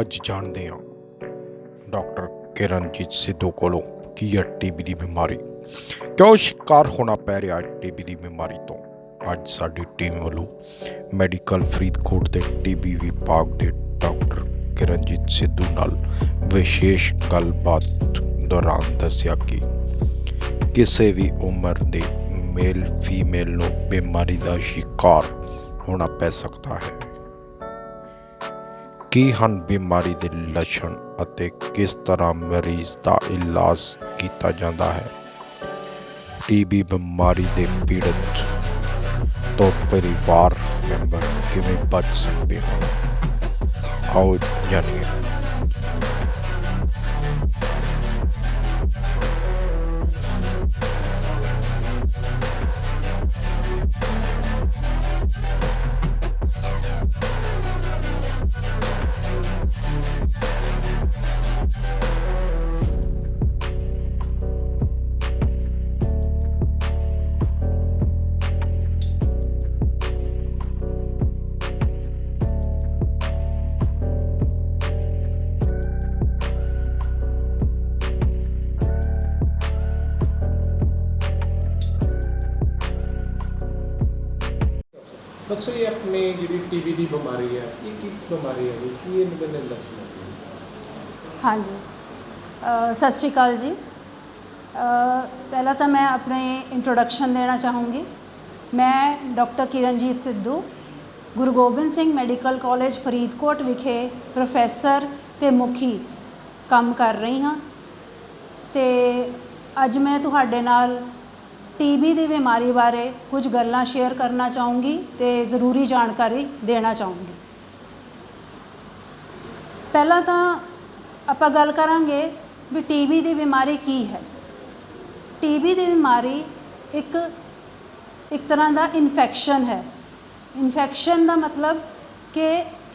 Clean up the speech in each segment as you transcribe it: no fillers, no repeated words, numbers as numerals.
ਅੱਜ ਜਾਣਦੇ ਹਾਂ ਡਾਕਟਰ ਕਿਰਨਜੀਤ ਸਿੱਧੂ ਕੋਲੋਂ ਕੀ ਹੈ ਟੀਬੀ ਦੀ ਬਿਮਾਰੀ, ਕਿਉਂ ਸ਼ਿਕਾਰ ਹੋਣਾ ਪੈ ਰਿਹਾ ਹੈ ਟੀਬੀ ਦੀ ਬਿਮਾਰੀ ਤੋਂ। ਅੱਜ ਸਾਡੀ ਟੀਮ ਵੱਲੋਂ ਮੈਡੀਕਲ ਫਰੀਦਕੋਟ ਦੇ ਟੀਬੀ ਵਿਭਾਗ ਦੇ ਡਾਕਟਰ ਕਿਰਨਜੀਤ ਸਿੱਧੂ ਨਾਲ ਵਿਸ਼ੇਸ਼ ਗੱਲਬਾਤ ਦੌਰਾਨ ਦੱਸਿਆ ਕਿ ਕਿਸੇ ਵੀ ਉਮਰ ਦੇ ਮੇਲ ਫੀਮੇਲ ਨੂੰ ਬਿਮਾਰੀ ਦਾ ਸ਼ਿਕਾਰ ਹੋਣਾ ਪੈ ਸਕਦਾ ਹੈ। ਕੀ ਹਨ ਬਿਮਾਰੀ ਦੇ ਲੱਛਣ ਅਤੇ ਕਿਸ ਤਰ੍ਹਾਂ ਮਰੀਜ਼ ਦਾ ਇਲਾਜ ਕੀਤਾ ਜਾਂਦਾ ਹੈ। ਟੀਬੀ ਬਿਮਾਰੀ ਦੇ ਪੀੜਤ ਤੋਂ ਪਰਿਵਾਰ ਮੈਂਬਰ ਕਿਵੇਂ ਬਚ ਸਕਦੇ ਹਨ, ਆਓ ਜਾਣੀਏ। सबसे ये अपने जी टीबी की बीमारी है, ये की बीमारी है जी, की ये निकलने लक्षण है? हाँ जी, सत श्री अकाल जी। पहला तो मैं अपने इंट्रोडक्शन देना चाहूँगी। मैं doctor Kiranjit Sidhu Guru Gobind Singh medical college Faridkot विखे प्रोफैसर ते मुखी काम कर रही हाँ। तो अज मैं तुहाडे नाल टीबी की बीमारी बारे कुछ गल्लां शेयर करना चाहूँगी तो ज़रूरी जानकारी देना चाहूँगी। पहला तो आपां गल करांगे भी टीबी की बीमारी की है। टीबी की बीमारी एक तरह का इन्फैक्शन है। इन्फैक्शन का मतलब कि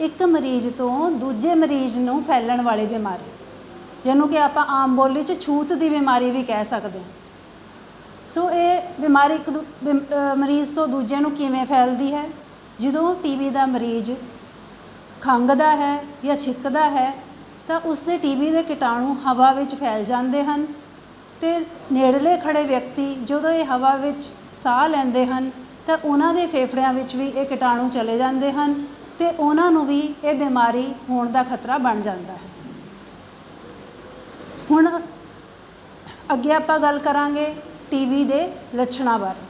एक मरीज तो दूजे मरीज नूं फैलण वाली बीमारी, जिन्हों कि आपां आम बोली च छूत की बीमारी भी कह सकते हैं। सो ये बीमारी मरीज़ तो दूजे नूं किवें फैलदी है। जो टीबी का मरीज़ खंघदा है या छिकदा है तो उसके टीबी के कीटाणु हवा विच फैल जाते हैं। तो नेड़ले खड़े व्यक्ति जो ये हवा विच साह लैंदे हन तो उन्हां दे फेफड़ियां विच भी ये कीटाणु चले जाते हैं तो उन्हां नूं भी ये बीमारी होने का खतरा बन जाता है। हुण अगे आपां गल करांगे टीबी के लक्षणों बारे।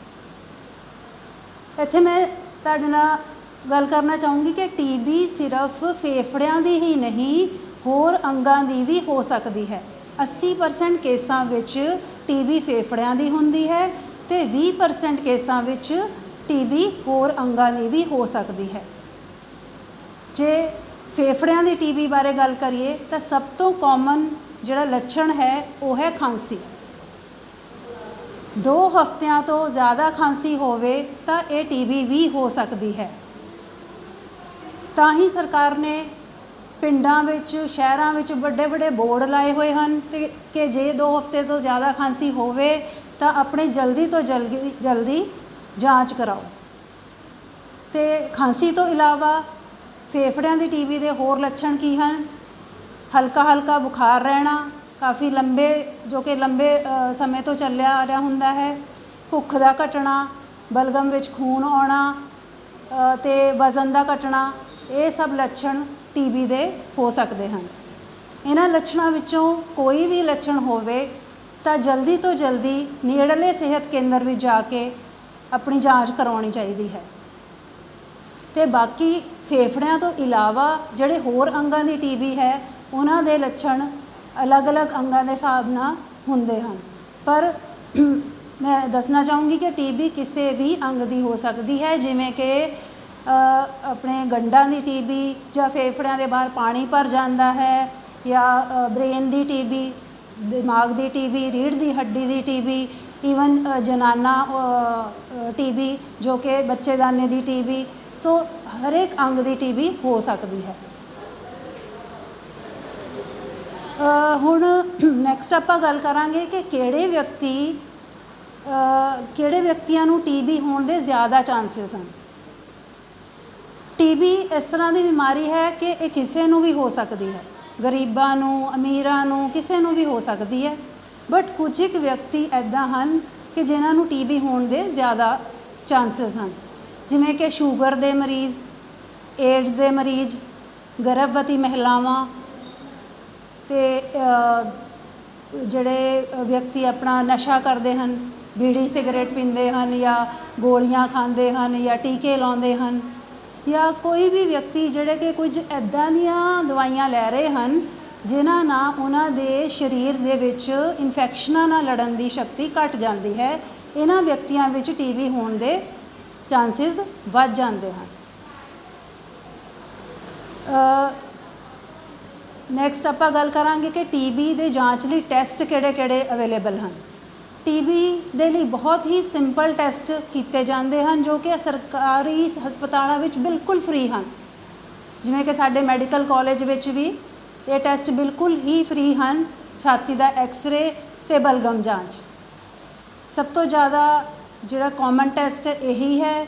इत्थे मैं तुहाडे नाल गल करना चाहूँगी कि टीबी सिर्फ फेफड़ियां दी ही नहीं होर अंगां दी भी हो सकती है। 80% केसां विच टीबी फेफड़ियां दी हुंदी है तो 20% केसां विच टीबी होर अंगां दी भी हो सकती है। जे फेफड़ियां दी टीबी बारे गल करिए तो सब तो कॉमन जिहड़ा लक्षण है वो है खांसी। 2 हफ्तियां तो ज़्यादा खांसी होवे तो ये टीबी भी हो सकती है। तां ही सरकार ने पिंडां विच शहरां विच बड़े बड़े बोर्ड लाए हुए हैं कि जे 2 हफ्ते तो ज़्यादा खांसी होवे तो अपने जल्दी तो जल्दी जांच कराओ। तो खांसी तो इलावा फेफड़ियां दी टीबी के होर लक्षण की हैं। हल्का हल्का बुखार रहना काफ़ी लंबे जो कि लंबे समय तो चलिया आ रहा हुंदा है। भुख का घटना, बलगम विच खून आना ते वजन का घटना, ये सब लक्षण टीबी दे हो सकते हैं। इन्हां लक्षणों विचों कोई भी लक्षण होवे तो जल्दी तो जल्दी नेड़ले सेहत केंद्र में जाके अपनी जांच करवानी चाहिए है। तो बाकी फेफड़ियां तो इलावा जिहड़े होर अंगां दी टीबी है उन्हां दे लक्षण अलग अलग अंगां के हिसाब नाल हुंदे हैं। पर मैं दसना चाहूँगी कि टीबी किसी भी अंग की हो सकती है, जिमें कि अपने गंढां की टीबी या फेफड़ियां के बाहर पानी भर जाता है, या ब्रेन की टीबी, दिमाग की टीबी, रीढ़ की हड्डी की टीबी, ईवन जनाना टीबी जो कि बच्चेदाने की टीबी। सो हर एक अंग की टीबी हो सकती है। हुण नैक्सट आपां गल करांगे कि किहड़े व्यक्तियां नूं टीबी होने के ज़्यादा चांसिस हैं। ਟੀਬੀ ਇਸ ਤਰ੍ਹਾਂ ਦੀ ਬਿਮਾਰੀ ਹੈ ਕਿ ਇਹ ਕਿਸੇ ਨੂੰ ਵੀ ਹੋ ਸਕਦੀ ਹੈ, ਗਰੀਬਾਂ ਨੂੰ, ਅਮੀਰਾਂ ਨੂੰ, ਕਿਸੇ ਨੂੰ ਵੀ ਹੋ ਸਕਦੀ ਹੈ। ਬਟ ਕੁਝ ਇੱਕ ਵਿਅਕਤੀ ਇੱਦਾਂ ਹਨ ਕਿ ਜਿਨ੍ਹਾਂ ਨੂੰ ਟੀਬੀ ਹੋਣ ਦੇ ਜ਼ਿਆਦਾ ਚਾਂਸਸ ਹਨ, ਜਿਵੇਂ ਕਿ ਸ਼ੂਗਰ ਦੇ ਮਰੀਜ਼, ਏਡਜ਼ ਦੇ ਮਰੀਜ਼, ਗਰਭਵਤੀ ਮਹਿਲਾਵਾਂ ਅਤੇ ਜਿਹੜੇ ਵਿਅਕਤੀ ਆਪਣਾ ਨਸ਼ਾ ਕਰਦੇ ਹਨ, ਬੀੜੀ ਸਿਗਰਟ ਪੀਂਦੇ ਹਨ ਜਾਂ ਗੋਲੀਆਂ ਖਾਂਦੇ ਹਨ ਜਾਂ ਟੀਕੇ ਲਾਉਂਦੇ ਹਨ, ਜਾਂ ਕੋਈ ਵੀ ਵਿਅਕਤੀ ਜਿਹੜੇ ਕਿ ਕੁਝ ਇੱਦਾਂ ਦੀਆਂ ਦਵਾਈਆਂ ਲੈ ਰਹੇ ਹਨ ਜਿਨ੍ਹਾਂ ਨਾਲ ਉਹਨਾਂ ਦੇ ਸਰੀਰ ਦੇ ਵਿੱਚ ਇਨਫੈਕਸ਼ਨਾਂ ਨਾਲ ਲੜਨ ਦੀ ਸ਼ਕਤੀ ਘੱਟ ਜਾਂਦੀ ਹੈ, ਇਹਨਾਂ ਵਿਅਕਤੀਆਂ ਵਿੱਚ ਟੀਬੀ ਹੋਣ ਦੇ ਚਾਂਸਿਸ ਵੱਧ ਜਾਂਦੇ ਹਨ। ਨੈਕਸਟ ਆਪਾਂ ਗੱਲ ਕਰਾਂਗੇ ਕਿ ਟੀਬੀ ਦੇ ਜਾਂਚ ਲਈ ਟੈਸਟ ਕਿਹੜੇ-ਕਿਹੜੇ ਅਵੇਲੇਬਲ ਹਨ। ਟੀਬੀ ਦੇ ਲਈ ਬਹੁਤ ਹੀ ਸਿੰਪਲ ਟੈਸਟ ਕੀਤੇ ਜਾਂਦੇ ਹਨ ਜੋ ਕਿ ਸਰਕਾਰੀ ਹਸਪਤਾਲਾਂ ਵਿੱਚ ਬਿਲਕੁਲ ਫ੍ਰੀ ਹਨ, ਜਿਵੇਂ ਕਿ ਸਾਡੇ ਮੈਡੀਕਲ ਕਾਲਜ ਵਿੱਚ ਵੀ ਇਹ ਟੈਸਟ ਬਿਲਕੁਲ ਹੀ ਫ੍ਰੀ ਹਨ। ਛਾਤੀ ਦਾ ਐਕਸਰੇ ਅਤੇ ਬਲਗਮ ਜਾਂਚ ਸਭ ਤੋਂ ਜ਼ਿਆਦਾ ਜਿਹੜਾ ਕਾਮਨ ਟੈਸਟ ਇਹੀ ਹੈ।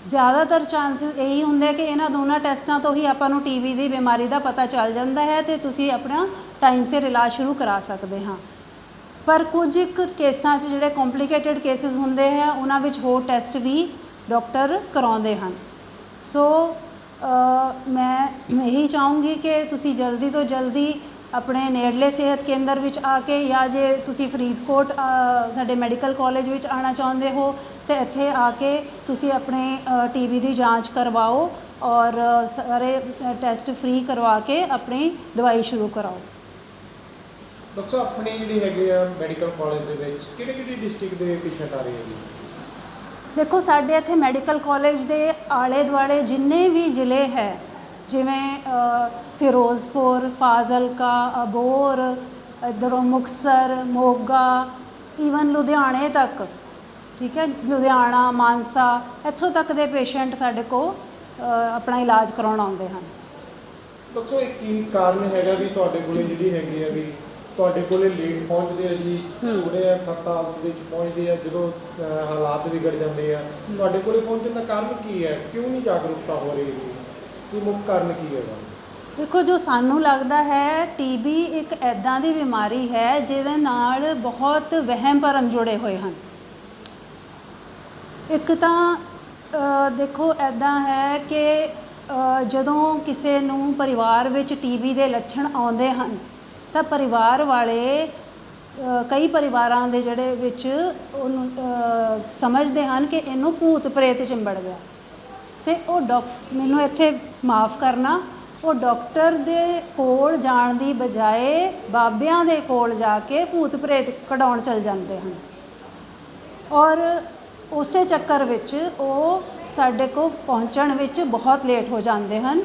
ਜ਼ਿਆਦਾਤਰ ਚਾਂਸਿਸ ਇਹੀ ਹੁੰਦੇ ਕਿ ਇਹਨਾਂ ਦੋਨਾਂ ਟੈਸਟਾਂ ਤੋਂ ਹੀ ਆਪਾਂ ਨੂੰ ਟੀਬੀ ਦੀ ਬਿਮਾਰੀ ਦਾ ਪਤਾ ਚੱਲ ਜਾਂਦਾ ਹੈ ਅਤੇ ਤੁਸੀਂ ਆਪਣਾ ਟਾਈਮ ਸਿਰ ਇਲਾਜ ਸ਼ੁਰੂ ਕਰਾ ਸਕਦੇ ਹਾਂ। ਪਰ ਕੁਝ ਇੱਕ ਕੇਸਾਂ 'ਚ ਜਿਹੜੇ ਕੰਪਲੀਕੇਟਡ ਕੇਸਿਸ ਹੁੰਦੇ ਹੈ ਉਹਨਾਂ ਵਿੱਚ ਹੋਰ ਟੈਸਟ ਵੀ ਡਾਕਟਰ ਕਰਾਉਂਦੇ ਹਨ। ਸੋ ਮੈਂ ਇਹੀ ਚਾਹੂੰਗੀ ਕਿ ਤੁਸੀਂ ਜਲਦੀ ਤੋਂ ਜਲਦੀ ਆਪਣੇ ਨੇੜਲੇ ਸਿਹਤ ਕੇਂਦਰ ਵਿੱਚ ਆ ਕੇ, ਜਾਂ ਜੇ ਤੁਸੀਂ ਫਰੀਦਕੋਟ ਸਾਡੇ ਮੈਡੀਕਲ ਕਾਲਜ ਵਿੱਚ ਆਉਣਾ ਚਾਹੁੰਦੇ ਹੋ ਤਾਂ ਇੱਥੇ ਆ ਕੇ ਤੁਸੀਂ ਆਪਣੇ ਟੀਬੀ ਦੀ ਜਾਂਚ ਕਰਵਾਓ ਔਰ ਸਾਰੇ ਟੈਸਟ ਫ੍ਰੀ ਕਰਵਾ ਕੇ ਆਪਣੀ ਦਵਾਈ ਸ਼ੁਰੂ ਕਰਾਓ। ਡਾਕਟਰ ਸਾਹਿਬ, ਆਪਣੇ ਜਿਹੜੇ ਹੈਗੇ ਆ ਮੈਡੀਕਲ ਕਾਲਜ ਦੇ ਵਿੱਚ ਕਿਹੜੇ ਡਿਸਟ੍ਰਿਕਟ ਦੇ ਪੇਸ਼ੈਂਟ ਆ ਰਹੇ ਹੈ ਜੀ? ਦੇਖੋ, ਸਾਡੇ ਇੱਥੇ ਮੈਡੀਕਲ ਕਾਲਜ ਦੇ ਆਲੇ ਦੁਆਲੇ ਜਿੰਨੇ ਵੀ ਜ਼ਿਲ੍ਹੇ ਹੈ, ਜਿਵੇਂ ਫਿਰੋਜ਼ਪੁਰ, ਫਾਜ਼ਿਲਕਾ, ਅਬੋਹਰ, ਇੱਧਰੋਂ ਮੁਕਤਸਰ, ਮੋਗਾ, ਈਵਨ ਲੁਧਿਆਣੇ ਤੱਕ, ਠੀਕ ਹੈ, ਲੁਧਿਆਣਾ, ਮਾਨਸਾ, ਇੱਥੋਂ ਤੱਕ ਦੇ ਪੇਸ਼ੈਂਟ ਸਾਡੇ ਕੋਲ ਆਪਣਾ ਇਲਾਜ ਕਰਾਉਣ ਆਉਂਦੇ ਹਨ। ਡਾਕਟਰ ਸਾਹਿਬ, ਕੀ ਕਾਰਨ ਹੈਗਾ ਵੀ ਤੁਹਾਡੇ ਕੋਲੇ ਜਿਹੜੀ ਹੈਗੀ ਆ ਵੀ ਤੁਹਾਡੇ ਕੋਲੇ ਲੇਟ ਪਹੁੰਚਦੇ ਆ ਜੀ, ਥੋੜ੍ਹੇ ਆ ਖਸਤਾ ਹਾਲਤ ਦੇ ਵਿੱਚ ਪਹੁੰਚਦੇ ਆ, ਜਦੋਂ ਹਾਲਾਤ ਵਿਗੜ ਜਾਂਦੇ ਆ, ਤੁਹਾਡੇ ਕੋਲੇ ਪਹੁੰਚਣ ਦਾ ਕਾਰਨ ਕੀ ਹੈ? ਕਿਉਂ ਨਹੀਂ ਜਾਗਰੂਕਤਾ ਹੋ ਰਹੀ ਜੀ? ਕੀ ਮੁੱਖ ਕਾਰਨ ਕੀ ਹੈਗਾ? ਦੇਖੋ, ਜੋ ਸਾਨੂੰ ਲੱਗਦਾ ਹੈ ਟੀਬੀ ਇੱਕ ਇੱਦਾਂ ਦੀ ਬਿਮਾਰੀ ਹੈ ਜਿਹਦੇ ਨਾਲ ਬਹੁਤ ਵਹਿਮ ਭਰਮ ਜੁੜੇ ਹੋਏ ਹਨ। ਇੱਕ ਤਾਂ ਦੇਖੋ ਇੱਦਾਂ ਹੈ ਕਿ ਜਦੋਂ ਕਿਸੇ ਨੂੰ ਪਰਿਵਾਰ ਵਿੱਚ ਟੀਬੀ ਦੇ ਲੱਛਣ ਆਉਂਦੇ ਹਨ ਤਾਂ ਪਰਿਵਾਰ ਵਾਲੇ ਕਈ ਪਰਿਵਾਰਾਂ ਦੇ ਜਿਹੜੇ ਵਿੱਚ ਉਹਨੂੰ ਸਮਝਦੇ ਹਨ ਕਿ ਇਹਨੂੰ ਭੂਤ ਪ੍ਰੇਤ ਚਿੰਬੜ ਗਿਆ, ਅਤੇ ਉਹ ਮੈਨੂੰ ਇੱਥੇ ਮਾफ़ ਕਰਨਾ, ਉਹ ਡਾਕਟਰ ਦੇ ਕੋਲ ਜਾਣ ਦੀ ਬਜਾਏ ਬਾਬਿਆਂ ਦੇ ਕੋਲ ਜਾ ਕੇ ਭੂਤ ਪ੍ਰੇਤ ਕਢਾਉਣ ਚਲ ਜਾਂਦੇ ਹਨ, ਔਰ ਉਸੇ ਚੱਕਰ ਵਿੱਚ ਉਹ ਸਾਡੇ ਕੋਲ ਪਹੁੰਚਣ ਵਿੱਚ ਬਹੁਤ ਲੇਟ ਹੋ ਜਾਂਦੇ ਹਨ।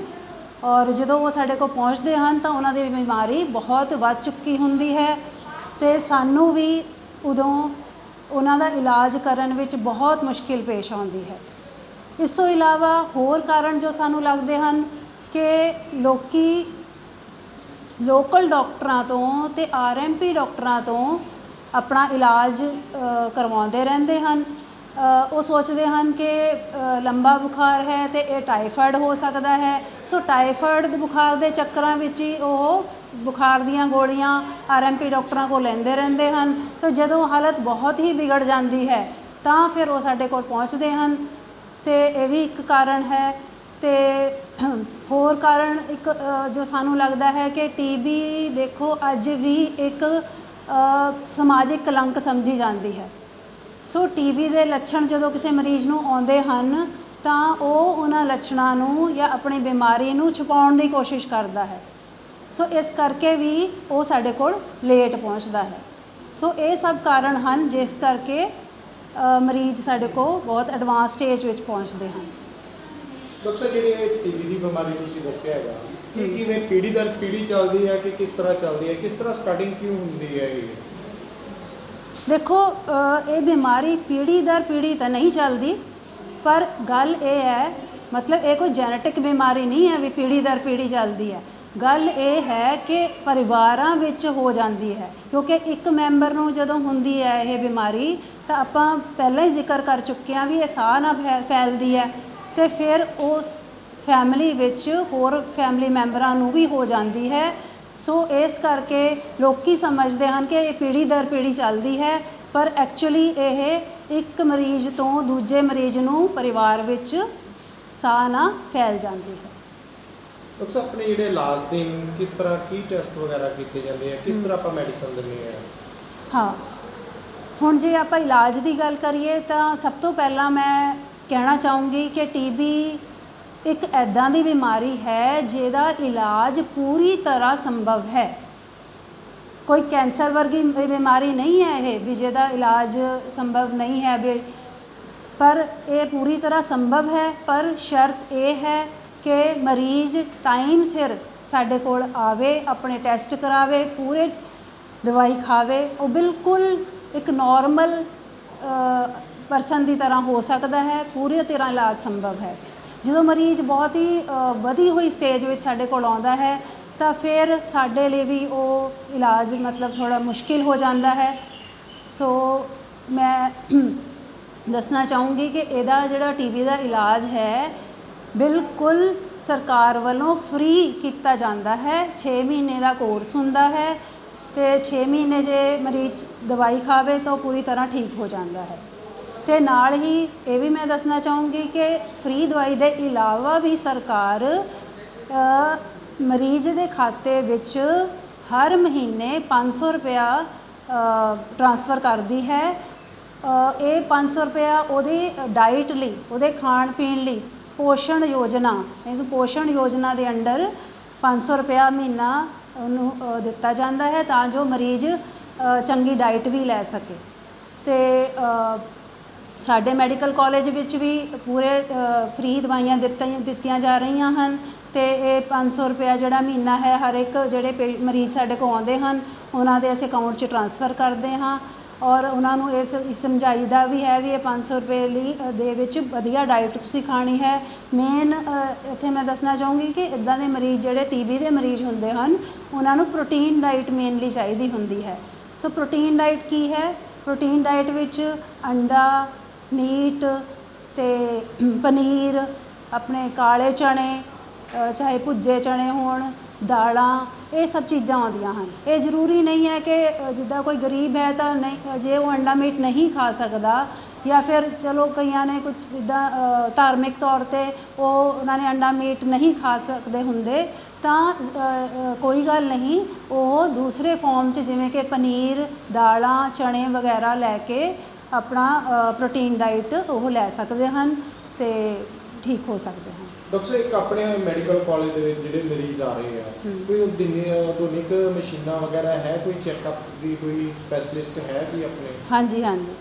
ਔਰ ਜਦੋਂ ਉਹ ਸਾਡੇ ਕੋਲ ਪਹੁੰਚਦੇ ਹਨ ਤਾਂ ਉਹਨਾਂ ਦੀ ਬਿਮਾਰੀ ਬਹੁਤ ਵੱਧ ਚੁੱਕੀ ਹੁੰਦੀ ਹੈ ਅਤੇ ਸਾਨੂੰ ਵੀ ਉਦੋਂ ਉਹਨਾਂ ਦਾ ਇਲਾਜ ਕਰਨ ਵਿੱਚ ਬਹੁਤ ਮੁਸ਼ਕਿਲ ਪੇਸ਼ ਆਉਂਦੀ ਹੈ। ਇਸ ਤੋਂ ਇਲਾਵਾ ਹੋਰ ਕਾਰਨ ਜੋ ਸਾਨੂੰ ਲੱਗਦੇ ਹਨ ਕਿ ਲੋਕਲ ਡਾਕਟਰਾਂ ਤੋਂ ਅਤੇ RMP ਡਾਕਟਰਾਂ ਤੋਂ ਆਪਣਾ ਇਲਾਜ ਕਰਵਾਉਂਦੇ ਰਹਿੰਦੇ ਹਨ। ਉਹ ਸੋਚਦੇ ਹਨ ਕਿ ਲੰਬਾ ਬੁਖਾਰ ਹੈ ਅਤੇ ਇਹ ਟਾਈਫਾਇਡ ਹੋ ਸਕਦਾ ਹੈ, ਸੋ ਟਾਈਫਾਇਡ ਦੇ ਬੁਖਾਰ ਦੇ ਚੱਕਰਾਂ ਵਿੱਚ ਹੀ ਉਹ ਬੁਖਾਰ ਦੀਆਂ ਗੋਲੀਆਂ RMP ਡਾਕਟਰਾਂ ਕੋਲ ਲੈਂਦੇ ਰਹਿੰਦੇ ਹਨ। ਤਾਂ ਜਦੋਂ ਹਾਲਤ ਬਹੁਤ ਹੀ ਵਿਗੜ ਜਾਂਦੀ ਹੈ ਤਾਂ ਫਿਰ ਉਹ ਸਾਡੇ ਕੋਲ ਪਹੁੰਚਦੇ ਹਨ, ਅਤੇ ਇਹ ਵੀ ਇੱਕ ਕਾਰਨ ਹੈ। ਅਤੇ ਹੋਰ ਕਾਰਨ ਇੱਕ ਜੋ ਸਾਨੂੰ ਲੱਗਦਾ ਹੈ ਕਿ ਟੀਬੀ ਦੇਖੋ ਅੱਜ ਵੀ ਇੱਕ ਸਮਾਜਿਕ ਕਲੰਕ ਸਮਝੀ ਜਾਂਦੀ ਹੈ। ਸੋ ਟੀਬੀ ਦੇ ਲੱਛਣ ਜਦੋਂ ਕਿਸੇ ਮਰੀਜ਼ ਨੂੰ ਆਉਂਦੇ ਹਨ ਤਾਂ ਉਹ ਉਹਨਾਂ ਲੱਛਣਾਂ ਨੂੰ ਜਾਂ ਆਪਣੀ ਬਿਮਾਰੀ ਨੂੰ ਛੁਪਾਉਣ ਦੀ ਕੋਸ਼ਿਸ਼ ਕਰਦਾ ਹੈ, ਸੋ ਇਸ ਕਰਕੇ ਵੀ ਉਹ ਸਾਡੇ ਕੋਲ ਲੇਟ ਪਹੁੰਚਦਾ ਹੈ। ਸੋ ਇਹ ਸਭ ਕਾਰਨ ਹਨ ਜਿਸ ਕਰਕੇ ਮਰੀਜ਼ ਸਾਡੇ ਕੋਲ ਬਹੁਤ ਐਡਵਾਂਸ ਸਟੇਜ ਵਿੱਚ ਪਹੁੰਚਦੇ ਹਨ। ਡਾਕਟਰ ਸਾਹਿਬ, ਜਿਹੜੇ ਟੀਬੀ ਦੀ ਬਿਮਾਰੀ ਤੁਸੀਂ ਦੱਸਿਆ ਹੈਗਾ, ਇਹ ਕਿਵੇਂ ਪੀੜ੍ਹੀ ਦਰ ਪੀੜ੍ਹੀ ਚੱਲਦੀ ਹੈ ਕਿ ਕਿਸ ਤਰ੍ਹਾਂ ਚੱਲਦੀ ਹੈ, ਕਿਸ ਤਰ੍ਹਾਂ ਸਟਾਰਟਿੰਗ ਕਿਉਂ ਹੁੰਦੀ ਹੈ? ਇਹ ਦੇਖੋ, ਇਹ ਬਿਮਾਰੀ ਪੀੜ੍ਹੀ ਦਰ ਪੀੜ੍ਹੀ ਤਾਂ ਨਹੀਂ ਚੱਲਦੀ, ਪਰ ਗੱਲ ਇਹ ਹੈ, ਮਤਲਬ ਇਹ ਕੋਈ ਜੈਨੇਟਿਕ ਬਿਮਾਰੀ ਨਹੀਂ ਹੈ ਵੀ ਪੀੜ੍ਹੀ ਦਰ ਪੀੜ੍ਹੀ ਚੱਲਦੀ ਹੈ। ਗੱਲ ਇਹ ਹੈ ਕਿ ਪਰਿਵਾਰਾਂ ਵਿੱਚ ਹੋ ਜਾਂਦੀ ਹੈ, ਕਿਉਂਕਿ ਇੱਕ ਮੈਂਬਰ ਨੂੰ ਜਦੋਂ ਹੁੰਦੀ ਹੈ ਇਹ ਬਿਮਾਰੀ ਤਾਂ ਆਪਾਂ ਪਹਿਲਾਂ ਹੀ ਜ਼ਿਕਰ ਕਰ ਚੁੱਕੇ ਹਾਂ ਵੀ ਇਹ ਸਾਹ ਨਾਲ ਫੈਲਦੀ ਹੈ, ਤੇ ਫਿਰ ਉਸ ਫੈਮਿਲੀ ਵਿੱਚ ਹੋਰ ਫੈਮਿਲੀ ਮੈਂਬਰਾਂ ਨੂੰ ਵੀ ਹੋ ਜਾਂਦੀ ਹੈ। ਸੋ ਇਸ ਕਰਕੇ ਲੋਕੀ ਸਮਝਦੇ ਹਨ ਕਿ ਇਹ ਪੀੜ੍ਹੀ ਦਰ ਪੀੜ੍ਹੀ ਚੱਲਦੀ ਹੈ, ਪਰ ਐਕਚੁਅਲੀ ਇਹ ਇੱਕ ਮਰੀਜ਼ ਤੋਂ ਦੂਜੇ ਮਰੀਜ਼ ਨੂੰ ਪਰਿਵਾਰ ਵਿੱਚ ਸਾਹ ਨਾ ਫੈਲ ਜਾਂਦੀ ਹੈ। ਡਾਕਟਰ ਸਾਹਿਬ, ਆਪਣੇ ਜਿਹੜੇ ਇਲਾਜ ਦੇ ਕਿਸ ਤਰ੍ਹਾਂ ਕੀ ਟੈਸਟ ਵਗੈਰਾ ਕੀਤੇ ਜਾਂਦੇ ਆ, ਕਿਸ ਤਰ੍ਹਾਂ ਆਪਾਂ ਮੈਡੀਸਨ ਦਿੰਦੇ ਆ? ਹਾਂ, ਹੁਣ ਜੇ ਆਪਾਂ ਇਲਾਜ ਦੀ ਗੱਲ ਕਰੀਏ ਤਾਂ ਸਭ ਤੋਂ ਪਹਿਲਾਂ ਮੈਂ ਕਹਿਣਾ ਚਾਹੂੰਗੀ ਕਿ ਟੀਬੀ ਇੱਕ ਐਦਾਂ ਦੀ ਬਿਮਾਰੀ ਹੈ ਜਿਹਦਾ ਇਲਾਜ ਪੂਰੀ ਤਰ੍ਹਾਂ ਸੰਭਵ ਹੈ। ਕੋਈ ਕੈਂਸਰ ਵਰਗੀ ਬਿਮਾਰੀ ਨਹੀਂ ਹੈ ਇਹ ਵੀ ਜਿਹਦਾ ਇਲਾਜ ਸੰਭਵ ਨਹੀਂ ਹੈ ਵੀ, ਪਰ ਇਹ ਪੂਰੀ ਤਰ੍ਹਾਂ ਸੰਭਵ ਹੈ। ਪਰ ਸ਼ਰਤ ਇਹ ਹੈ ਕਿ ਮਰੀਜ਼ ਟਾਈਮ ਸਿਰ ਸਾਡੇ ਕੋਲ ਆਵੇ, ਆਪਣੇ ਟੈਸਟ ਕਰਾਵੇ, ਪੂਰੇ ਦਵਾਈ ਖਾਵੇ। ਉਹ ਬਿਲਕੁਲ ਇੱਕ ਨੋਰਮਲ ਪਰਸਨ ਦੀ ਤਰ੍ਹਾਂ ਹੋ ਸਕਦਾ ਹੈ, ਪੂਰੀ ਤਰ੍ਹਾਂ ਇਲਾਜ ਸੰਭਵ ਹੈ। ਜਦੋਂ ਮਰੀਜ਼ ਬਹੁਤ ਹੀ ਵਧੀ ਹੋਈ ਸਟੇਜ ਵਿੱਚ ਸਾਡੇ ਕੋਲ ਆਉਂਦਾ ਹੈ ਤਾਂ ਫਿਰ ਸਾਡੇ ਲਈ ਵੀ ਉਹ ਇਲਾਜ ਮਤਲਬ ਥੋੜ੍ਹਾ ਮੁਸ਼ਕਿਲ ਹੋ ਜਾਂਦਾ ਹੈ। ਸੋ ਮੈਂ ਦੱਸਣਾ ਚਾਹੂੰਗੀ ਕਿ ਇਹਦਾ ਜਿਹੜਾ ਟੀਬੀ ਦਾ ਇਲਾਜ ਹੈ ਬਿਲਕੁਲ ਸਰਕਾਰ ਵੱਲੋਂ ਫ੍ਰੀ ਕੀਤਾ ਜਾਂਦਾ ਹੈ। 6 ਮਹੀਨੇ ਦਾ ਕੋਰਸ ਹੁੰਦਾ ਹੈ ਅਤੇ 6 ਮਹੀਨੇ ਜੇ ਮਰੀਜ਼ ਦਵਾਈ ਖਾਵੇ ਤਾਂ ਪੂਰੀ ਤਰ੍ਹਾਂ ਠੀਕ ਹੋ ਜਾਂਦਾ ਹੈ। ਅਤੇ ਨਾਲ ਹੀ ਇਹ ਵੀ ਮੈਂ ਦੱਸਣਾ ਚਾਹੂੰਗੀ ਕਿ ਫ੍ਰੀ ਦਵਾਈ ਦੇ ਇਲਾਵਾ ਵੀ ਸਰਕਾਰ ਮਰੀਜ਼ ਦੇ ਖਾਤੇ ਵਿੱਚ ਹਰ ਮਹੀਨੇ 500 ਰੁਪਇਆ ਟ੍ਰਾਂਸਫਰ ਕਰਦੀ ਹੈ। ਇਹ 500 ਰੁਪਇਆ ਉਹਦੀ ਡਾਈਟ ਲਈ, ਉਹਦੇ ਖਾਣ ਪੀਣ ਲਈ, ਪੋਸ਼ਣ ਯੋਜਨਾ, ਇਹਨੂੰ ਪੋਸ਼ਣ ਯੋਜਨਾ ਦੇ ਅੰਡਰ 500 ਰੁਪਇਆ ਮਹੀਨਾ ਉਹਨੂੰ ਦਿੱਤਾ ਜਾਂਦਾ ਹੈ ਤਾਂ ਜੋ ਮਰੀਜ਼ ਚੰਗੀ ਡਾਈਟ ਵੀ ਲੈ ਸਕੇ। ਅਤੇ ਸਾਡੇ ਮੈਡੀਕਲ ਕਾਲਜ ਵਿੱਚ ਵੀ ਪੂਰੇ ਫ੍ਰੀ ਦਵਾਈਆਂ ਦਿੱਤੀਆਂ ਜਾ ਰਹੀਆਂ ਹਨ ਅਤੇ ਇਹ 500 ਰੁਪਇਆ ਜਿਹੜਾ ਮਹੀਨਾ ਹੈ ਹਰ ਇੱਕ ਜਿਹੜੇ ਮਰੀਜ਼ ਸਾਡੇ ਕੋਲ ਆਉਂਦੇ ਹਨ ਉਹਨਾਂ ਦੇ ਅਸੀਂ ਅਕਾਊਂਟ 'ਚ ਟ੍ਰਾਂਸਫਰ ਕਰਦੇ ਹਾਂ ਔਰ ਉਹਨਾਂ ਨੂੰ ਇਸ ਸਮਝਾਈਦਾ ਵੀ ਹੈ ਵੀ ਇਹ 500 ਰੁਪਏ ਲਈ ਦੇ ਵਿੱਚ ਵਧੀਆ ਡਾਈਟ ਤੁਸੀਂ ਖਾਣੀ ਹੈ। ਮੇਨ ਇੱਥੇ ਮੈਂ ਦੱਸਣਾ ਚਾਹੂੰਗੀ ਕਿ ਇੱਦਾਂ ਦੇ ਮਰੀਜ਼ ਜਿਹੜੇ ਟੀਬੀ ਦੇ ਮਰੀਜ਼ ਹੁੰਦੇ ਹਨ ਉਹਨਾਂ ਨੂੰ ਪ੍ਰੋਟੀਨ ਡਾਈਟ ਮੇਨਲੀ ਚਾਹੀਦੀ ਹੁੰਦੀ ਹੈ। ਸੋ ਪ੍ਰੋਟੀਨ ਡਾਈਟ ਕੀ ਹੈ? ਪ੍ਰੋਟੀਨ ਡਾਈਟ ਵਿੱਚ ਅੰਡਾ, ਮੀਟ ਅਤੇ ਪਨੀਰ, ਆਪਣੇ ਕਾਲੇ ਚਣੇ, ਚਾਹੇ ਭੁੱਜੇ ਚਣੇ ਹੋਣ, ਦਾਲਾਂ, ਇਹ ਸਭ ਚੀਜ਼ਾਂ ਆਉਂਦੀਆਂ ਹਨ। ਇਹ ਜ਼ਰੂਰੀ ਨਹੀਂ ਹੈ ਕਿ ਜਿੱਦਾਂ ਕੋਈ ਗਰੀਬ ਹੈ ਤਾਂ ਨਹੀਂ, ਜੇ ਉਹ ਅੰਡਾ ਮੀਟ ਨਹੀਂ ਖਾ ਸਕਦਾ ਜਾਂ ਫਿਰ ਚਲੋ ਕਈਆਂ ਨੇ ਕੁਝ ਜਿੱਦਾਂ ਧਾਰਮਿਕ ਤੌਰ 'ਤੇ ਉਹਨਾਂ ਨੇ ਅੰਡਾ ਮੀਟ ਨਹੀਂ ਖਾ ਸਕਦੇ ਹੁੰਦੇ ਤਾਂ ਕੋਈ ਗੱਲ ਨਹੀਂ, ਉਹ ਦੂਸਰੇ ਫੋਰਮ 'ਚ ਜਿਵੇਂ ਕਿ ਪਨੀਰ, ਦਾਲਾਂ, ਚਣੇ ਵਗੈਰਾ ਲੈ ਕੇ ਆਪਣਾ ਪ੍ਰੋਟੀਨ ਡਾਈਟ ਉਹ ਲੈ ਸਕਦੇ ਹਨ ਅਤੇ ਠੀਕ ਹੋ ਸਕਦੇ ਹਨ। ਡਾਕਟਰ ਸਾਹਿਬ, ਇੱਕ ਆਪਣੇ ਮੈਡੀਕਲ ਕਾਲਜ ਦੇ ਵਿੱਚ ਜਿਹੜੇ ਮਰੀਜ਼ ਆ ਰਹੇ ਆ, ਕੋਈ ਆਧੁਨਿਕ ਮਸ਼ੀਨਾਂ ਵਗੈਰਾ ਹੈ, ਕੋਈ ਚੈੱਕਅਪ ਦੀ ਕੋਈ ਸਪੈਸ਼ਲਿਸਟ ਹੈ ਕੋਈ ਆਪਣੇ? ਹਾਂਜੀ ਹਾਂਜੀ।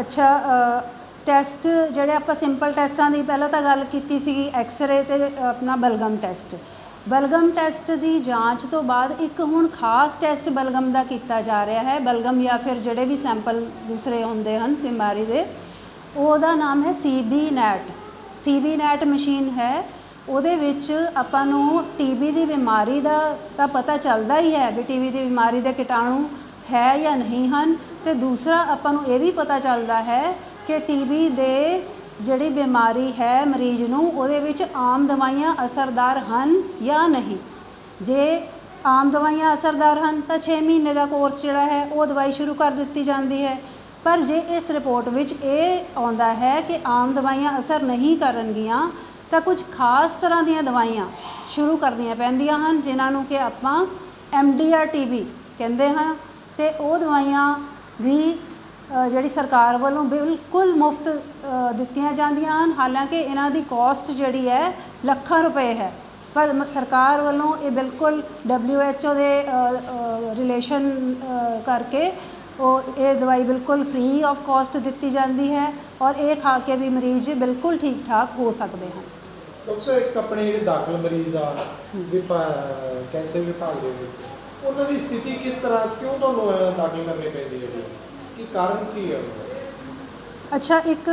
ਅੱਛਾ, ਟੈਸਟ ਜਿਹੜੇ ਆਪਾਂ ਸਿੰਪਲ ਟੈਸਟਾਂ ਦੀ ਪਹਿਲਾਂ ਤਾਂ ਗੱਲ ਕੀਤੀ ਸੀਗੀ, ਐਕਸਰੇ ਅਤੇ ਆਪਣਾ ਬਲਗਮ ਟੈਸਟ। ਬਲਗਮ ਟੈਸਟ ਦੀ ਜਾਂਚ ਤੋਂ ਬਾਅਦ ਇੱਕ ਹੁਣ ਖਾਸ ਟੈਸਟ ਬਲਗਮ ਦਾ ਕੀਤਾ ਜਾ ਰਿਹਾ ਹੈ। ਬਲਗਮ ਜਾਂ ਫਿਰ ਜਿਹੜੇ ਵੀ ਸੈਂਪਲ ਦੂਸਰੇ ਹੁੰਦੇ ਹਨ ਬਿਮਾਰੀ ਦੇ, ਉਹਦਾ ਨਾਮ ਹੈ CB net. CB net machine ਹੈ। ਉਹਦੇ ਵਿੱਚ ਆਪਾਂ ਨੂੰ ਟੀਬੀ ਦੀ ਬਿਮਾਰੀ ਦਾ ਤਾਂ ਪਤਾ ਚੱਲਦਾ ਹੀ ਹੈ ਵੀ ਟੀਬੀ ਦੀ ਬਿਮਾਰੀ ਦੇ ਕੀਟਾਣੂ ਹੈ ਜਾਂ ਨਹੀਂ ਹਨ, ਅਤੇ ਦੂਸਰਾ ਆਪਾਂ ਨੂੰ ਇਹ ਵੀ ਪਤਾ ਚੱਲਦਾ ਹੈ ਕਿ ਟੀਬੀ ਦੇ ਜਿਹੜੀ ਬਿਮਾਰੀ ਹੈ ਮਰੀਜ਼ ਨੂੰ ਉਹਦੇ ਵਿੱਚ ਆਮ ਦਵਾਈਆਂ ਅਸਰਦਾਰ ਹਨ ਜਾਂ ਨਹੀਂ। ਜੇ ਆਮ ਦਵਾਈਆਂ ਅਸਰਦਾਰ ਹਨ ਤਾਂ 6 ਮਹੀਨੇ ਦਾ ਕੋਰਸ ਜਿਹੜਾ ਹੈ ਉਹ ਦਵਾਈ ਸ਼ੁਰੂ ਕਰ ਦਿੱਤੀ ਜਾਂਦੀ ਹੈ। ਪਰ ਜੇ ਇਸ ਰਿਪੋਰਟ ਵਿੱਚ ਇਹ ਆਉਂਦਾ ਹੈ ਕਿ ਆਮ ਦਵਾਈਆਂ ਅਸਰ ਨਹੀਂ ਕਰਨਗੀਆਂ ਤਾਂ ਕੁਝ ਖਾਸ ਤਰ੍ਹਾਂ ਦੀਆਂ ਦਵਾਈਆਂ ਸ਼ੁਰੂ ਕਰਨੀਆਂ ਪੈਂਦੀਆਂ ਹਨ ਜਿਨ੍ਹਾਂ ਨੂੰ ਕਿ ਆਪਾਂ MDR TB ਕਹਿੰਦੇ ਹਾਂ, ਅਤੇ ਉਹ ਦਵਾਈਆਂ ਵੀ ਜਿਹੜੀ ਸਰਕਾਰ ਵੱਲੋਂ ਬਿਲਕੁਲ ਮੁਫਤ ਦਿੱਤੀਆਂ ਜਾਂਦੀਆਂ ਹਨ। ਹਾਲਾਂਕਿ ਇਹਨਾਂ ਦੀ ਕੋਸਟ ਜਿਹੜੀ ਹੈ ਲੱਖਾਂ ਰੁਪਏ ਹੈ, ਪਰ ਸਰਕਾਰ ਵੱਲੋਂ ਇਹ ਬਿਲਕੁਲ WHO ਦੇ ਰਿਲੇਸ਼ਨ ਕਰਕੇ ਇਹ ਦਵਾਈ ਬਿਲਕੁਲ ਫ੍ਰੀ ਆਫ ਕਾਸਟ ਦਿੱਤੀ ਜਾਂਦੀ ਹੈ ਔਰ ਇਹ ਖਾ ਕੇ ਵੀ ਮਰੀਜ਼ ਬਿਲਕੁਲ ਠੀਕ ਠਾਕ ਹੋ ਸਕਦੇ ਹਨ। ਡਾਕਟਰ ਸਾਹਿਬ, ਇੱਕ ਆਪਣੇ ਜਿਹੜੇ ਦਾਖਲ ਮਰੀਜ਼ ਆ ਕੈਂਸਰ ਵਿਭਾਗ ਦੇ ਵਿੱਚ, ਉਹਨਾਂ ਦੀ ਸਥਿਤੀ ਕਿਸ ਤਰ੍ਹਾਂ, ਕਿਉਂ ਤੁਹਾਨੂੰ ਦਾਖਲ ਕਰਨੇ ਪੈਂਦੇ ਹੈ, ਕੀ ਕਾਰਨ ਕੀ ਹੈ? ਅੱਛਾ, ਇੱਕ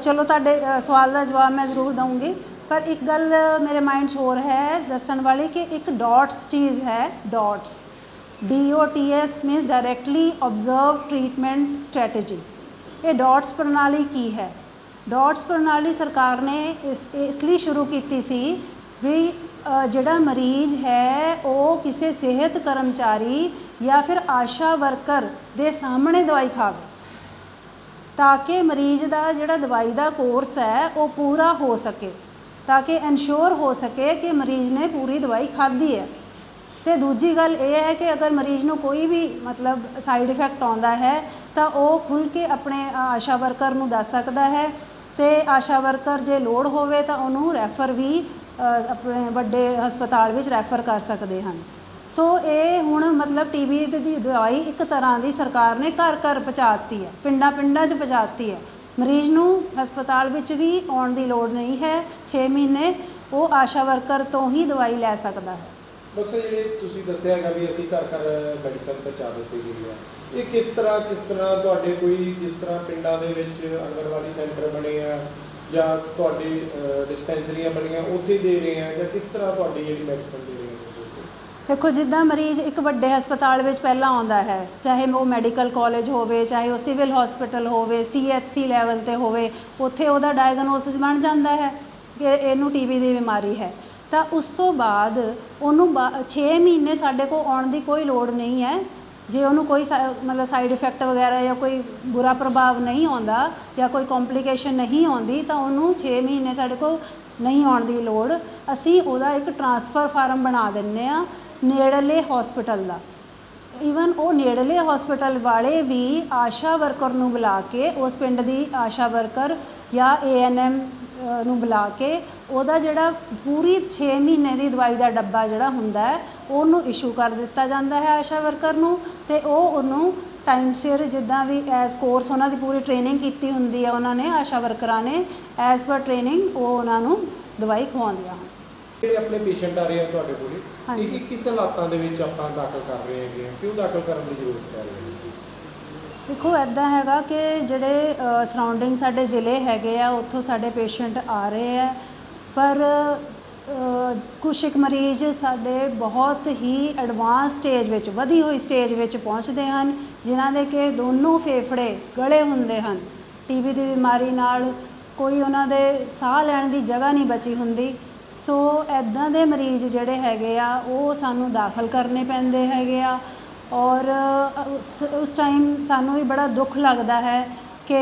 ਚਲੋ ਤੁਹਾਡੇ ਸਵਾਲ ਦਾ ਜਵਾਬ ਮੈਂ ਜ਼ਰੂਰ ਦਊਂਗੀ, ਪਰ ਇੱਕ ਗੱਲ ਮੇਰੇ ਮਾਈਂਡ 'ਚ ਹੋਰ ਹੈ ਦੱਸਣ ਵਾਲੀ ਕਿ ਇੱਕ ਡੌਟਸ ਚੀਜ਼ ਹੈ। Dots DOTS means directly observe treatment strategy. ਇਹ ਡੌਟਸ ਪ੍ਰਣਾਲੀ ਕੀ ਹੈ? ਡੌਟਸ ਪ੍ਰਣਾਲੀ ਸਰਕਾਰ ਨੇ ਇਸ ਲਈ ਸ਼ੁਰੂ ਕੀਤੀ ਸੀ ਵੀ ਜਿਹੜਾ ਮਰੀਜ਼ ਹੈ ਉਹ ਕਿਸੇ ਸਿਹਤ ਕਰਮਚਾਰੀ ਜਾਂ ਫਿਰ ਆਸ਼ਾ ਵਰਕਰ ਦੇ ਸਾਹਮਣੇ ਦਵਾਈ ਖਾਵੇ, ਤਾਂ ਕਿ ਮਰੀਜ਼ ਦਾ ਜਿਹੜਾ ਦਵਾਈ ਦਾ ਕੋਰਸ ਹੈ ਉਹ ਪੂਰਾ ਹੋ ਸਕੇ, ਤਾਂ ਕਿ ਇਨਸ਼ੋਰ ਹੋ ਸਕੇ ਕਿ ਮਰੀਜ਼ ਨੇ ਪੂਰੀ ਦਵਾਈ ਖਾਧੀ ਹੈ। ਅਤੇ ਦੂਜੀ ਗੱਲ ਇਹ ਹੈ ਕਿ ਅਗਰ ਮਰੀਜ਼ ਨੂੰ ਕੋਈ ਵੀ ਮਤਲਬ ਸਾਈਡ ਇਫੈਕਟ ਆਉਂਦਾ ਹੈ ਤਾਂ ਉਹ ਖੁੱਲ੍ਹ ਕੇ ਆਪਣੇ ਆਸ਼ਾ ਵਰਕਰ ਨੂੰ ਦੱਸ ਸਕਦਾ ਹੈ, ਅਤੇ ਆਸ਼ਾ ਵਰਕਰ ਜੇ ਲੋੜ ਹੋਵੇ ਤਾਂ ਉਹਨੂੰ ਰੈਫਰ ਵੀ ਆਪਣੇ ਵੱਡੇ ਹਸਪਤਾਲ ਵਿੱਚ ਰੈਫਰ ਕਰ ਸਕਦੇ ਹਨ। ਸੋ ਇਹ ਹੁਣ ਮਤਲਬ TB ਦੀ ਦਵਾਈ ਇੱਕ ਤਰ੍ਹਾਂ ਦੀ ਸਰਕਾਰ ਨੇ ਘਰ ਘਰ ਪਹੁੰਚਾ ਦਿੱਤੀ ਹੈ, ਪਿੰਡਾਂ ਪਿੰਡਾਂ 'ਚ ਪਹੁੰਚਾ ਦਿੱਤੀ ਹੈ। ਮਰੀਜ਼ ਨੂੰ ਹਸਪਤਾਲ ਵਿੱਚ ਵੀ ਆਉਣ ਦੀ ਲੋੜ ਨਹੀਂ ਹੈ, 6 ਮਹੀਨੇ ਉਹ ਆਸ਼ਾ ਵਰਕਰ ਤੋਂ ਹੀ ਦਵਾਈ ਲੈ ਸਕਦਾ ਹੈ। ਡਾਕਟਰ ਸਾਹਿਬ, ਜਿਹੜੇ ਤੁਸੀਂ ਦੱਸਿਆ ਹੈਗਾ ਵੀ ਅਸੀਂ ਘਰ ਘਰ ਮੈਡੀਸਨ ਪਹੁੰਚਾ ਦਿੱਤੀ ਗਈ ਹੈ, ਇਹ ਕਿਸ ਤਰ੍ਹਾਂ ਤੁਹਾਡੇ ਕੋਈ ਜਿਸ ਤਰ੍ਹਾਂ ਪਿੰਡਾਂ ਦੇ ਵਿੱਚ ਆਂਗਣਵਾੜੀ ਸੈਂਟਰ ਬਣੇ ਆ ਜਾਂ ਤੁਹਾਡੇ ਡਿਸਪੈਂਸਰੀਆਂ ਬਣੀਆਂ ਉੱਥੇ ਦੇ ਰਹੇ ਆ, ਜਾਂ ਕਿਸ ਤਰ੍ਹਾਂ ਤੁਹਾਡੀ ਜਿਹੜੀ ਮੈਡੀਸਨ ਦੇ ਰਹੇ ਆ? ਦੇਖੋ, ਜਿੱਦਾਂ ਮਰੀਜ਼ ਇੱਕ ਵੱਡੇ ਹਸਪਤਾਲ ਵਿੱਚ ਪਹਿਲਾਂ ਆਉਂਦਾ ਹੈ, ਚਾਹੇ ਉਹ ਮੈਡੀਕਲ ਕਾਲਜ ਹੋਵੇ, ਚਾਹੇ ਉਹ ਸਿਵਲ ਹਸਪੀਟਲ ਹੋਵੇ, CHC ਲੈਵਲ 'ਤੇ ਹੋਵੇ, ਉੱਥੇ ਉਹਦਾ ਡਾਇਗਨੋਸਿਸ ਬਣ ਜਾਂਦਾ ਹੈ ਕਿ ਇਹਨੂੰ TB ਦੀ ਬਿਮਾਰੀ ਹੈ। ਤਾਂ ਉਸ ਤੋਂ ਬਾਅਦ ਉਹਨੂੰ 6 ਮਹੀਨੇ ਸਾਡੇ ਕੋਲ ਆਉਣ ਦੀ ਕੋਈ ਲੋੜ ਨਹੀਂ ਹੈ। ਜੇ ਉਹਨੂੰ ਕੋਈ ਮਤਲਬ ਸਾਈਡ ਇਫੈਕਟ ਵਗੈਰਾ ਜਾਂ ਕੋਈ ਬੁਰਾ ਪ੍ਰਭਾਵ ਨਹੀਂ ਆਉਂਦਾ ਜਾਂ ਕੋਈ ਕੰਪਲੀਕੇਸ਼ਨ ਨਹੀਂ ਆਉਂਦੀ ਤਾਂ ਉਹਨੂੰ 6 ਮਹੀਨੇ ਸਾਡੇ ਕੋਲ ਨਹੀਂ ਆਉਣ ਦੀ ਲੋੜ। ਅਸੀਂ ਉਹਦਾ ਇੱਕ ਟਰਾਂਸਫਰ ਫਾਰਮ ਬਣਾ ਦਿੰਦੇ ਹਾਂ ਨੇੜਲੇ ਹੌਸਪੀਟਲ ਦਾ। ਈਵਨ ਉਹ ਨੇੜਲੇ ਹੌਸਪੀਟਲ ਵਾਲੇ ਵੀ ਆਸ਼ਾ ਵਰਕਰ ਨੂੰ ਬੁਲਾ ਕੇ, ਉਸ ਪਿੰਡ ਦੀ ਆਸ਼ਾ ਵਰਕਰ ਜਾਂ ANM ਨੂੰ ਬੁਲਾ ਕੇ ਉਹਦਾ ਜਿਹੜਾ ਪੂਰੀ 6 ਮਹੀਨੇ ਦੀ ਦਵਾਈ ਦਾ ਡੱਬਾ ਜਿਹੜਾ ਹੁੰਦਾ ਹੈ ਉਹਨੂੰ ਇਸ਼ੂ ਕਰ ਦਿੱਤਾ ਜਾਂਦਾ ਹੈ ਆਸ਼ਾ ਵਰਕਰ ਨੂੰ, ਅਤੇ ਉਹ ਉਹਨੂੰ ਟਾਈਮ ਸਿਰ ਜਿੱਦਾਂ ਵੀ ਐਜ਼ ਕੋਰਸ ਉਹਨਾਂ ਦੀ ਪੂਰੀ ਟ੍ਰੇਨਿੰਗ ਕੀਤੀ ਹੁੰਦੀ ਹੈ ਉਹਨਾਂ ਨੇ, ਆਸ਼ਾ ਵਰਕਰਾਂ ਨੇ ਐਜ਼ ਪਰ ਟ੍ਰੇਨਿੰਗ ਉਹ ਉਹਨਾਂ ਨੂੰ ਦਵਾਈ ਖਵਾਉਂਦੀਆਂ ਹਨ। ਜਿਹੜੇ ਆਪਣੇ ਪੇਸ਼ੈਂਟ ਆ ਰਹੇ ਆ ਤੁਹਾਡੇ ਕੋਲ, ਹਾਂਜੀ। ਇਹ ਕਿਸ ਹਾਲਾਤਾਂ ਦੇ ਵਿੱਚ ਆਪਾਂ ਦਾਖਲ ਕਰ ਰਹੇ ਹੈਗੇ, ਕਿਉਂ ਦਾਖਲ ਕਰਨ ਦੀ ਜ਼ਰੂਰਤ ਪੈ ਰਹੀ ਹੈ? ਦੇਖੋ, ਇੱਦਾਂ ਹੈਗਾ ਕਿ ਜਿਹੜੇ ਸਰਾਊਂਡਿੰਗ ਸਾਡੇ ਜ਼ਿਲ੍ਹੇ ਹੈਗੇ ਆ ਉੱਥੋਂ ਸਾਡੇ ਪੇਸ਼ੈਂਟ ਆ ਰਹੇ ਆ, ਪਰ ਕੁਛ ਇੱਕ ਮਰੀਜ਼ ਸਾਡੇ ਬਹੁਤ ਹੀ ਐਡਵਾਂਸ ਸਟੇਜ ਵਿੱਚ, ਵਧੀ ਹੋਈ ਸਟੇਜ ਵਿੱਚ ਪਹੁੰਚਦੇ ਹਨ, ਜਿਨ੍ਹਾਂ ਦੇ ਕਿ ਦੋਨੋਂ ਫੇਫੜੇ ਗਲੇ ਹੁੰਦੇ ਹਨ। TB ਦੀ ਬਿਮਾਰੀ ਨਾਲ ਕੋਈ ਉਹਨਾਂ ਦੇ ਸਾਹ ਲੈਣ ਦੀ ਜਗ੍ਹਾ ਨਹੀਂ ਬਚੀ ਹੁੰਦੀ। ਸੋ ਇੱਦਾਂ ਦੇ ਮਰੀਜ਼ ਜਿਹੜੇ ਹੈਗੇ ਆ ਉਹ ਸਾਨੂੰ ਦਾਖਲ ਕਰਨੇ ਪੈਂਦੇ ਹੈਗੇ ਆ, ਔਰ ਉਸ ਟਾਈਮ ਸਾਨੂੰ ਵੀ ਬੜਾ ਦੁੱਖ ਲੱਗਦਾ ਹੈ ਕਿ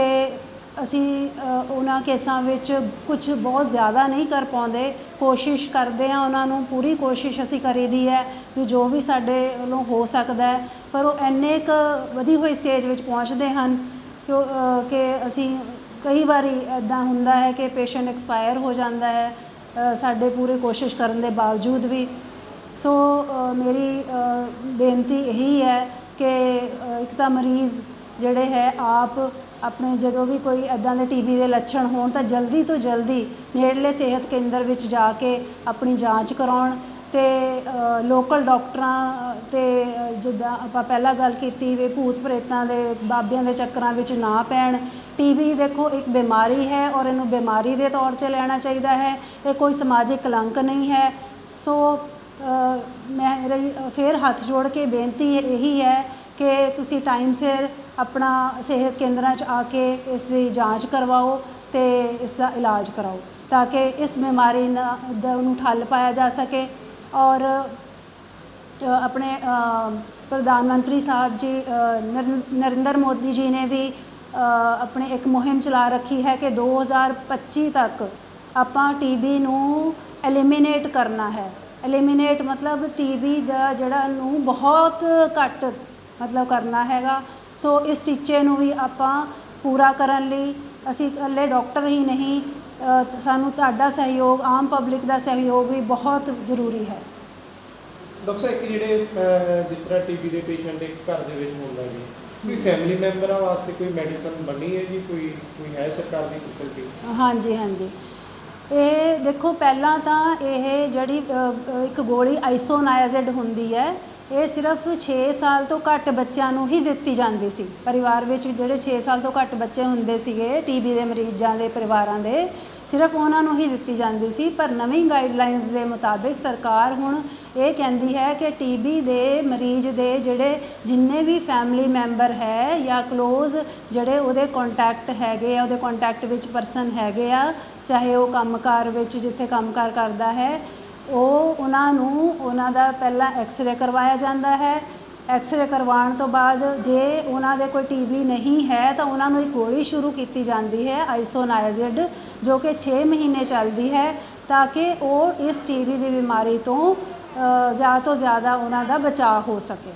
ਅਸੀਂ ਉਹਨਾਂ ਕੇਸਾਂ ਵਿੱਚ ਕੁਝ ਬਹੁਤ ਜ਼ਿਆਦਾ ਨਹੀਂ ਕਰ ਪਾਉਂਦੇ। ਕੋਸ਼ਿਸ਼ ਕਰਦੇ ਹਾਂ, ਉਹਨਾਂ ਨੂੰ ਪੂਰੀ ਕੋਸ਼ਿਸ਼ ਅਸੀਂ ਕਰੀਦੀ ਹੈ ਵੀ ਜੋ ਵੀ ਸਾਡੇ ਵੱਲੋਂ ਹੋ ਸਕਦਾ ਹੈ, ਪਰ ਉਹ ਇੰਨੇ ਕੁ ਵਧੀ ਹੋਈ ਸਟੇਜ ਵਿੱਚ ਪਹੁੰਚਦੇ ਹਨ ਕਿ ਅਸੀਂ ਕਈ ਵਾਰੀ ਇੱਦਾਂ ਹੁੰਦਾ ਹੈ ਕਿ ਪੇਸ਼ੈਂਟ ਐਕਸਪਾਇਰ ਹੋ ਜਾਂਦਾ ਹੈ ਸਾਡੇ ਪੂਰੀ ਕੋਸ਼ਿਸ਼ ਕਰਨ ਦੇ ਬਾਵਜੂਦ ਵੀ। ਸੋ ਮੇਰੀ ਬੇਨਤੀ ਇਹੀ ਹੈ ਕਿ ਇੱਕ ਤਾਂ ਮਰੀਜ਼ ਜਿਹੜੇ ਹੈ ਆਪ ਆਪਣੇ ਜਦੋਂ ਵੀ ਕੋਈ ਇੱਦਾਂ ਦੇ TB ਦੇ ਲੱਛਣ ਹੋਣ ਤਾਂ ਜਲਦੀ ਤੋਂ ਜਲਦੀ ਨੇੜਲੇ ਸਿਹਤ ਕੇਂਦਰ ਵਿੱਚ ਜਾ ਕੇ ਆਪਣੀ ਜਾਂਚ ਕਰਾਉਣ, ਅਤੇ ਲੋਕਲ ਡਾਕਟਰਾਂ ਅਤੇ ਜਿੱਦਾਂ ਆਪਾਂ ਪਹਿਲਾਂ ਗੱਲ ਕੀਤੀ ਵੀ ਭੂਤ ਪ੍ਰੇਤਾਂ ਦੇ ਬਾਬਿਆਂ ਦੇ ਚੱਕਰਾਂ ਵਿੱਚ ਨਾ ਪੈਣ। TB ਦੇਖੋ ਇੱਕ ਬਿਮਾਰੀ ਹੈ ਔਰ ਇਹਨੂੰ ਬਿਮਾਰੀ ਦੇ ਤੌਰ 'ਤੇ ਲੈਣਾ ਚਾਹੀਦਾ ਹੈ, ਇਹ ਕੋਈ ਸਮਾਜਿਕ ਕਲੰਕ ਨਹੀਂ ਹੈ। ਸੋ ਮੇਰੀ ਫਿਰ ਹੱਥ ਜੋੜ ਕੇ ਬੇਨਤੀ ਇਹੀ ਹੈ ਕਿ ਤੁਸੀਂ ਟਾਈਮ ਸਿਰ ਆਪਣਾ ਸਿਹਤ ਕੇਂਦਰਾਂ 'ਚ ਆ ਕੇ ਇਸ ਦੀ ਜਾਂਚ ਕਰਵਾਓ ਅਤੇ ਇਸ ਦਾ ਇਲਾਜ ਕਰਾਓ, ਤਾਂ ਕਿ ਇਸ ਬਿਮਾਰੀ ਨੂੰ ਠੱਲ ਪਾਇਆ ਜਾ ਸਕੇ। ਔਰ ਆਪਣੇ ਪ੍ਰਧਾਨ ਮੰਤਰੀ ਸਾਹਿਬ ਜੀ ਨਰਿੰਦਰ ਮੋਦੀ ਜੀ ਨੇ ਵੀ ਆਪਣੇ ਇੱਕ ਮੁਹਿੰਮ ਚਲਾ ਰੱਖੀ ਹੈ ਕਿ 2025 ਤੱਕ ਆਪਾਂ TB ਨੂੰ ਐਲੀਮੀਨੇਟ ਕਰਨਾ ਹੈ। ਐਲੀਮੀਨੇਟ ਮਤਲਬ TB ਦਾ ਜਿਹੜਾ ਨੂੰ ਬਹੁਤ ਘੱਟ ਮਤਲਬ ਕਰਨਾ ਹੈਗਾ। ਸੋ ਇਸ ਟੀਚੇ ਨੂੰ ਵੀ ਆਪਾਂ ਪੂਰਾ ਕਰਨ ਲਈ ਅਸੀਂ ਇਕੱਲੇ ਡਾਕਟਰ ਹੀ ਨਹੀਂ, ਸਾਨੂੰ ਤੁਹਾਡਾ ਸਹਿਯੋਗ, ਆਮ ਪਬਲਿਕ ਦਾ ਸਹਿਯੋਗ ਵੀ ਬਹੁਤ ਜ਼ਰੂਰੀ ਹੈ। ਡਾਕਟਰ ਸਾਹਿਬ, ਇੱਕ ਜਿਹੜੇ ਜਿਸ ਤਰ੍ਹਾਂ TB ਦੇ ਪੇਸ਼ੈਂਟ ਇੱਕ ਘਰ ਦੇ ਵਿੱਚ ਹੁੰਦਾ ਜੀ, ਕੋਈ ਫੈਮਿਲੀ ਮੈਂਬਰਾਂ ਵਾਸਤੇ ਕੋਈ ਮੈਡੀਸਨ ਬਣੀ ਹੈ ਜੀ, ਕੋਈ ਹੈ ਸਰਕਾਰ ਦੀ ਫੈਸਿਲਿਟੀ? ਹਾਂਜੀ ਹਾਂਜੀ, ਇਹ ਦੇਖੋ ਪਹਿਲਾਂ ਤਾਂ ਇਹ ਜਿਹੜੀ ਇੱਕ ਗੋਲੀ ਆਈਸੋਨਾਇਜ਼ਿਡ ਹੁੰਦੀ ਹੈ, ਇਹ ਸਿਰਫ 6 ਸਾਲ ਤੋਂ ਘੱਟ ਬੱਚਿਆਂ ਨੂੰ ਹੀ ਦਿੱਤੀ ਜਾਂਦੀ ਸੀ। ਪਰਿਵਾਰ ਵਿੱਚ ਜਿਹੜੇ 6 ਸਾਲ ਤੋਂ ਘੱਟ ਬੱਚੇ ਹੁੰਦੇ ਸੀਗੇ TB ਦੇ ਮਰੀਜ਼ਾਂ ਦੇ ਪਰਿਵਾਰਾਂ ਦੇ, ਸਿਰਫ ਉਹਨਾਂ ਨੂੰ ਹੀ ਦਿੱਤੀ ਜਾਂਦੀ ਸੀ। ਪਰ ਨਵੀਂ ਗਾਈਡਲਾਈਨਸ ਦੇ ਮੁਤਾਬਿਕ ਸਰਕਾਰ ਹੁਣ ਇਹ ਕਹਿੰਦੀ ਹੈ ਕਿ ਟੀਬੀ ਦੇ ਮਰੀਜ਼ ਦੇ ਜਿਹੜੇ ਜਿੰਨੇ ਵੀ ਫੈਮਿਲੀ ਮੈਂਬਰ ਹੈ ਜਾਂ ਕਲੋਜ਼ ਜਿਹੜੇ ਉਹਦੇ ਕੰਟੈਕਟ ਹੈਗੇ ਆ, ਉਹਦੇ ਕੰਟੈਕਟ ਵਿੱਚ ਪਰਸਨ ਹੈਗੇ ਆ, ਚਾਹੇ ਉਹ ਕੰਮਕਾਰ ਵਿੱਚ ਜਿੱਥੇ ਕੰਮਕਾਰ ਕਰਦਾ ਹੈ, ਉਹਨਾਂ ਨੂੰ ਉਹਨਾਂ ਦਾ ਪਹਿਲਾਂ ਐਕਸਰੇ ਕਰਵਾਇਆ ਜਾਂਦਾ ਹੈ। ਐਕਸਰੇ ਕਰਵਾਉਣ ਤੋਂ ਬਾਅਦ ਜੇ ਉਹਨਾਂ ਦੇ ਕੋਈ ਟੀਬੀ ਨਹੀਂ ਹੈ ਤਾਂ ਉਹਨਾਂ ਨੂੰ ਇੱਕ ਗੋਲੀ ਸ਼ੁਰੂ ਕੀਤੀ ਜਾਂਦੀ ਹੈ ਆਈਸੋਨਾਇਜ਼ਿਡ, ਜੋ ਕਿ 6 ਮਹੀਨੇ ਚੱਲਦੀ ਹੈ, ਤਾਂ ਕਿ ਉਹ ਇਸ ਟੀਬੀ ਦੀ ਬਿਮਾਰੀ ਤੋਂ ਜ਼ਿਆਦਾ ਤੋਂ ਜ਼ਿਆਦਾ ਉਹਨਾਂ ਦਾ ਬਚਾਅ ਹੋ ਸਕੇ।